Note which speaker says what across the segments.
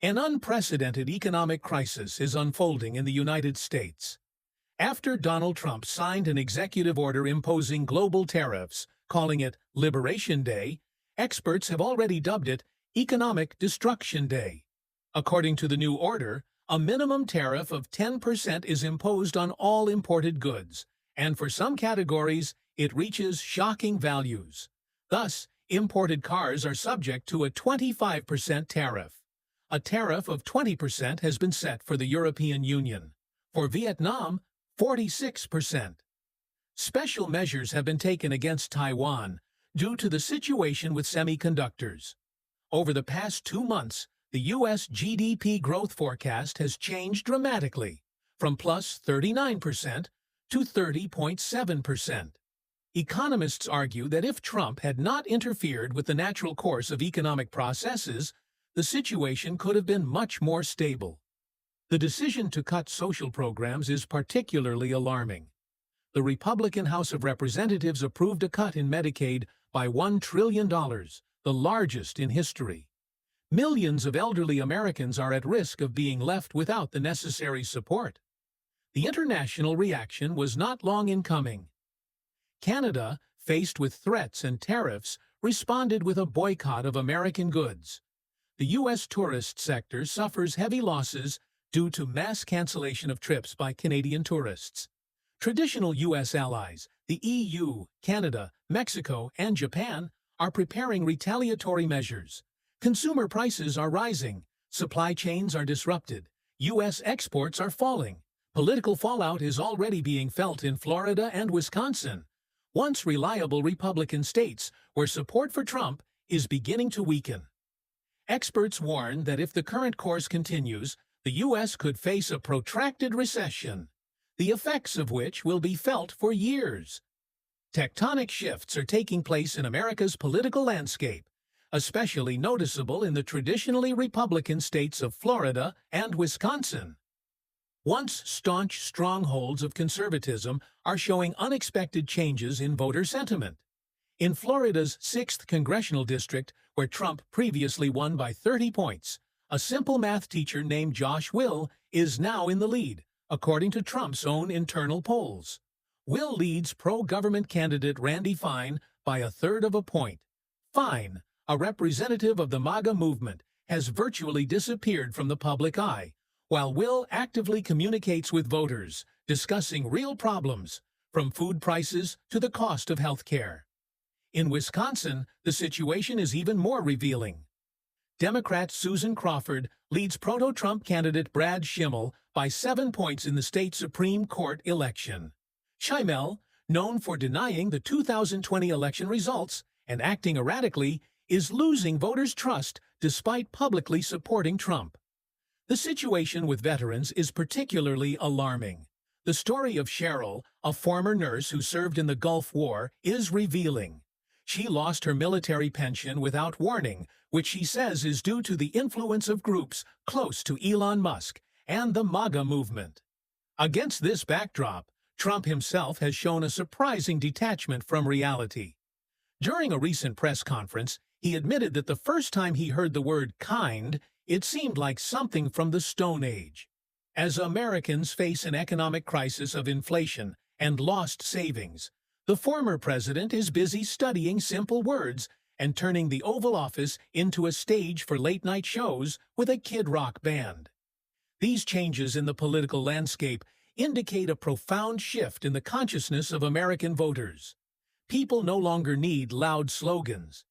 Speaker 1: An unprecedented economic crisis is unfolding in the United States. After Donald Trump signed an executive order imposing global tariffs, calling it Liberation Day, experts have already dubbed it Economic Destruction Day. According to the new order, a minimum tariff of 10% is imposed on all imported goods, and for some categories, it reaches shocking values. Thus, imported cars are subject to a 25% tariff. A tariff of 20% has been set for the European Union. For Vietnam, 46%. Special measures have been taken against Taiwan due to the situation with semiconductors. Over the past 2 months, the U.S. GDP growth forecast has changed dramatically, from plus 39% to 30.7%. Economists argue that if Trump had not interfered with the natural course of economic processes, the situation could have been much more stable. The decision to cut social programs is particularly alarming. The Republican House of Representatives approved a cut in Medicaid by $1 trillion, the largest in history. Millions of elderly Americans are at risk of being left without the necessary support. The international reaction was not long in coming. Canada, faced with threats and tariffs, responded with a boycott of American goods. The U.S. tourist sector suffers heavy losses due to mass cancellation of trips by Canadian tourists. Traditional U.S. allies, the EU, Canada, Mexico, and Japan, are preparing retaliatory measures. Consumer prices are rising, supply chains are disrupted, U.S. exports are falling. Political fallout is already being felt in Florida and Wisconsin, once reliable Republican states where support for Trump is beginning to weaken. Experts warn that if the current course continues, the U.S. could face a protracted recession, the effects of which will be felt for years. Tectonic shifts are taking place in America's political landscape, especially noticeable in the traditionally Republican states of Florida and Wisconsin. Once staunch strongholds of conservatism are showing unexpected changes in voter sentiment. In Florida's 6th congressional district, where Trump previously won by 30 points, a simple math teacher named Josh Will is now in the lead, according to Trump's own internal polls. Will leads pro-government candidate Randy Fine by 1/3 of a point. Fine, a representative of the MAGA movement, has virtually disappeared from the public eye, while Will actively communicates with voters, discussing real problems, from food prices to the cost of health care. In Wisconsin, the situation is even more revealing. Democrat Susan Crawford leads proto-Trump candidate Brad Schimmel by 7 points in the state Supreme Court election. Schimmel, known for denying the 2020 election results and acting erratically, is losing voters' trust despite publicly supporting Trump. The situation with veterans is particularly alarming. The story of Cheryl, a former nurse who served in the Gulf War, is revealing. She lost her military pension without warning, which she says is due to the influence of groups close to Elon Musk and the MAGA movement. Against this backdrop, Trump himself has shown a surprising detachment from reality. During a recent press conference, he admitted that the first time he heard the word kind, it seemed like something from the Stone Age. As Americans face an economic crisis of inflation and lost savings, the former president is busy studying simple words and turning the Oval Office into a stage for late-night shows with a Kid Rock band. These changes in the political landscape indicate a profound shift in the consciousness of American voters. People no longer need loud slogans.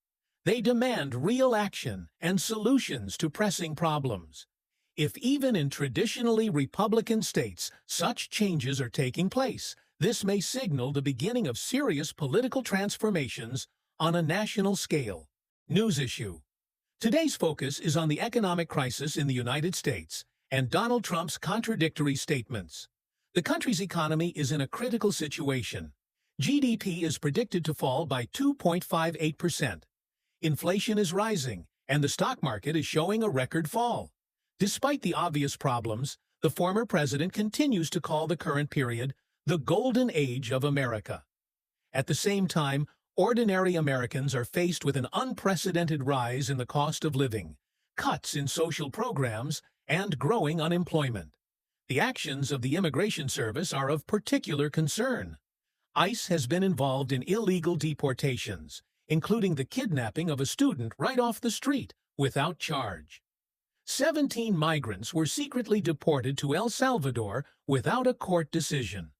Speaker 1: They demand real action and solutions to pressing problems. If even in traditionally Republican states such changes are taking place, this may signal the beginning of serious political transformations on a national scale. News issue. Today's focus is on the economic crisis in the United States and Donald Trump's contradictory statements. The country's economy is in a critical situation. GDP is predicted to fall by 2.58%. Inflation is rising, and the stock market is showing a record fall. Despite the obvious problems, the former president continues to call the current period the golden age of America. At the same time, ordinary Americans are faced with an unprecedented rise in the cost of living, cuts in social programs, and growing unemployment. The actions of the Immigration Service are of particular concern. ICE has been involved in illegal deportations, including the kidnapping of a student right off the street without charge. 17 migrants were secretly deported to El Salvador without a court decision,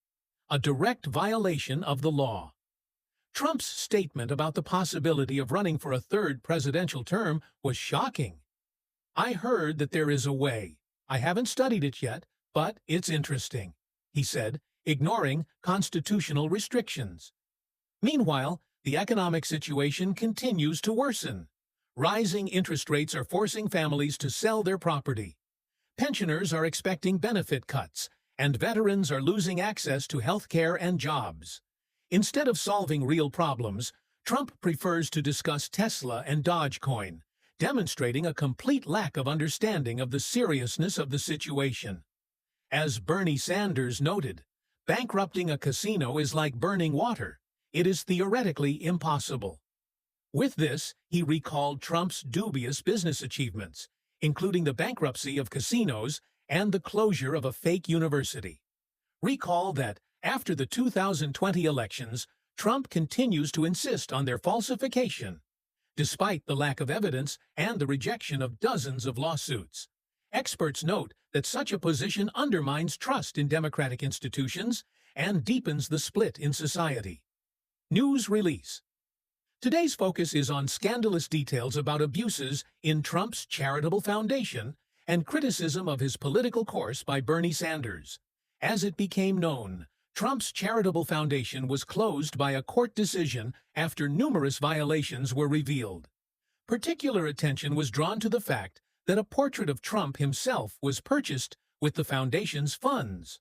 Speaker 1: a direct violation of the law. Trump's statement about the possibility of running for a third presidential term was shocking. "I heard that there is a way. I haven't studied it yet, but it's interesting," he said, ignoring constitutional restrictions. Meanwhile, the economic situation continues to worsen. Rising interest rates are forcing families to sell their property. Pensioners are expecting benefit cuts, and veterans are losing access to health care and jobs. Instead of solving real problems, Trump prefers to discuss Tesla and Dogecoin, demonstrating a complete lack of understanding of the seriousness of the situation. As Bernie Sanders noted, bankrupting a casino is like burning water. It is theoretically impossible. With this, he recalled Trump's dubious business achievements, including the bankruptcy of casinos and the closure of a fake university. Recall that, after the 2020 elections, Trump continues to insist on their falsification, despite the lack of evidence and the rejection of dozens of lawsuits. Experts note that such a position undermines trust in democratic institutions and deepens the split in society. News release. Today's focus is on scandalous details about abuses in Trump's charitable foundation and criticism of his political course by Bernie Sanders. As it became known, Trump's charitable foundation was closed by a court decision after numerous violations were revealed. Particular attention was drawn to the fact that a portrait of Trump himself was purchased with the foundation's funds.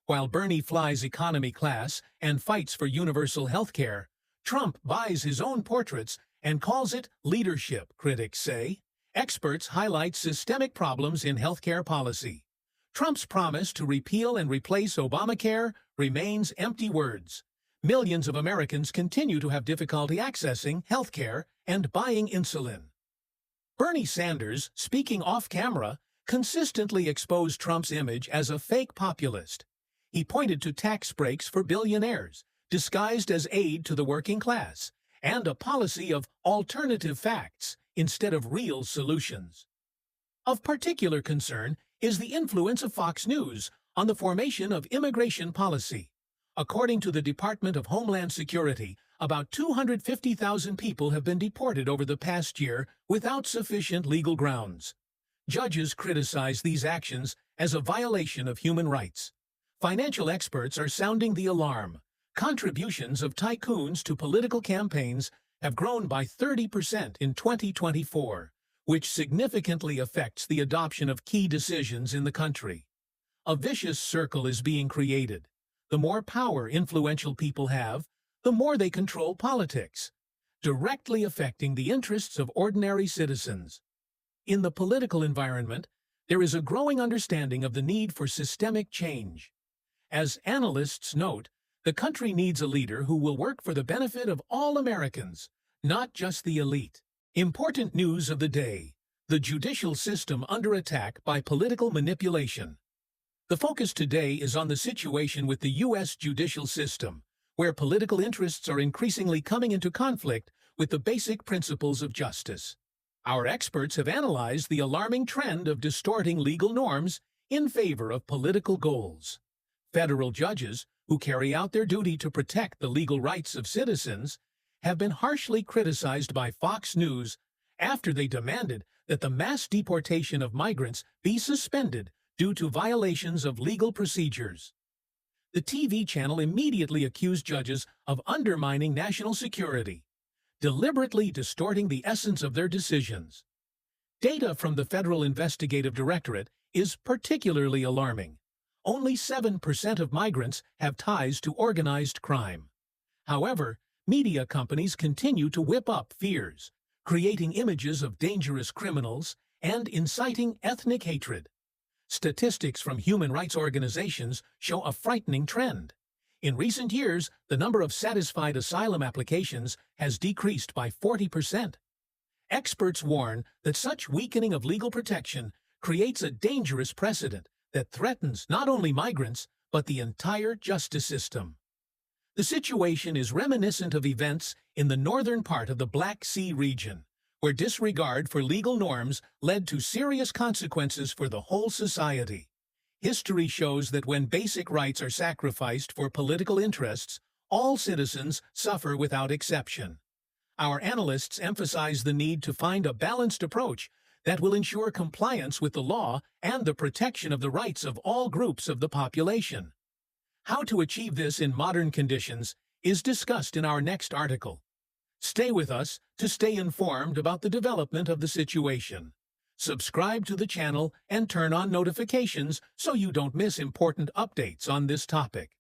Speaker 1: While Bernie flies economy class and fights for universal health care, Trump buys his own portraits and calls it leadership, critics say. Experts highlight systemic problems in healthcare policy. Trump's promise to repeal and replace Obamacare remains empty words. Millions of Americans continue to have difficulty accessing healthcare and buying insulin. Bernie Sanders, speaking off-camera, consistently exposed Trump's image as a fake populist. He pointed to tax breaks for billionaires, disguised as aid to the working class, and a policy of alternative facts instead of real solutions. Of particular concern is the influence of Fox News on the formation of immigration policy. According to the Department of Homeland Security, about 250,000 people have been deported over the past year without sufficient legal grounds. Judges criticize these actions as a violation of human rights. Financial experts are sounding the alarm. Contributions of tycoons to political campaigns have grown by 30% in 2024, which significantly affects the adoption of key decisions in the country. A vicious circle is being created. The more power influential people have, the more they control politics, directly affecting the interests of ordinary citizens. In the political environment, there is a growing understanding of the need for systemic change. As analysts note, the country needs a leader who will work for the benefit of all Americans, not just the elite. Important news of the day: the judicial system under attack by political manipulation. The focus today is on the situation with the U.S. judicial system, where political interests are increasingly coming into conflict with the basic principles of justice. Our experts have analyzed the alarming trend of distorting legal norms in favor of political goals. Federal judges, who carry out their duty to protect the legal rights of citizens, have been harshly criticized by Fox News after they demanded that the mass deportation of migrants be suspended due to violations of legal procedures. The TV channel immediately accused judges of undermining national security, deliberately distorting the essence of their decisions. Data from the Federal Investigative Directorate is particularly alarming. Only 7% of migrants have ties to organized crime. However, media companies continue to whip up fears, creating images of dangerous criminals and inciting ethnic hatred. Statistics from human rights organizations show a frightening trend. In recent years, the number of satisfied asylum applications has decreased by 40%. Experts warn that such weakening of legal protection creates a dangerous precedent that threatens not only migrants, but the entire justice system. The situation is reminiscent of events in the northern part of the Black Sea region, where disregard for legal norms led to serious consequences for the whole society. History shows that when basic rights are sacrificed for political interests, all citizens suffer without exception. Our analysts emphasize the need to find a balanced approach that will ensure compliance with the law and the protection of the rights of all groups of the population. How to achieve this in modern conditions is discussed in our next article. Stay with us to stay informed about the development of the situation. Subscribe to the channel and turn on notifications so you don't miss important updates on this topic.